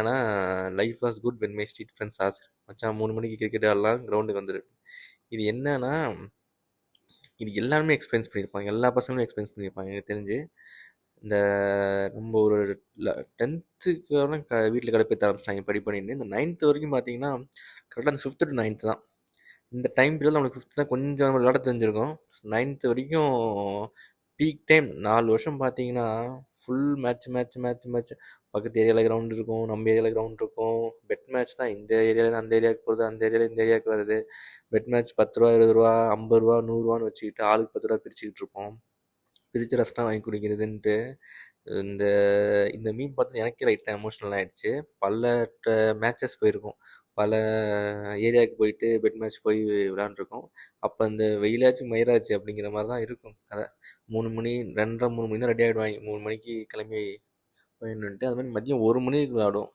ஆனால் life was good when my street friends ask மச்சான் 3 மணிக்கு கிரிக்கெட் ஆடலாம் கிரவுண்டுக்கு வந்துடு. இது என்னன்னா இது எல்லாருமே எக்ஸ்பீரியன்ஸ் பண்ணியிருப்பாங்க, எல்லா பசங்களும் எக்ஸ்பீரியன்ஸ் பண்ணியிருப்பாங்க எனக்கு தெரிஞ்சு. இந்த நம்ம ஒரு 10th வீட்டில் கடுப்பேற்ற ஆரம்பிச்சிட்டாங்க படி பண்ணிட்டு. இந்த 9th வரைக்கும் பார்த்தீங்கன்னா கரெக்டாக அந்த 5th to 9th தான். இந்த டைம் பீரியட் நம்மளுக்கு 5th தான் கொஞ்சம் நம்ம விளாட தெரிஞ்சிருக்கும். 9th வரைக்கும் பீக் டைம் 4 வருஷம் பார்த்தீங்கன்னா full match match match match. பக்கத்து ஏரியாவில் கிரவுண்ட் இருக்கும், நம்ம ஏரியாவில் கிரவுண்ட் இருக்கும். பெட் மேட்ச் தான், இந்த ஏரியாவில் அந்த ஏரியாவுக்கு போகிறது, அந்த ஏரியாவில் இந்த ஏரியாவுக்கு வருது. பெட் மேட்ச் 10 ரூபா 20 ரூபா 50 ரூபா 100 ரூபான்னு வச்சுக்கிட்டு ஆளுக்கு 10 ரூபா பிரிச்சுக்கிட்டு இருப்போம். பிரித்து ரசனா வாங்கி குடிக்கிறதுன்ட்டு இந்த இந்த மீன் பார்த்து எனக்கே லைட்டாக எமோஷ்னல் ஆகிடுச்சு. பல மேட்சஸ் போயிருக்கோம், பல ஏரியாவுக்கு போயிட்டு பெட் மேட்ச் போய் விளாண்டுருக்கோம். அப்போ அந்த வெயிலாச்சு மயிராச்சு அப்படிங்கிற மாதிரி தான் இருக்கும் கதை. 3 மணி 2:30 3 மணி தான் ரெடி ஆகிடுவாங்க, 3 மணிக்கு கிளம்பி போயிடணுன்ட்டு. அது மாதிரி மதியம் 1 மணிக்கு விளாடும்.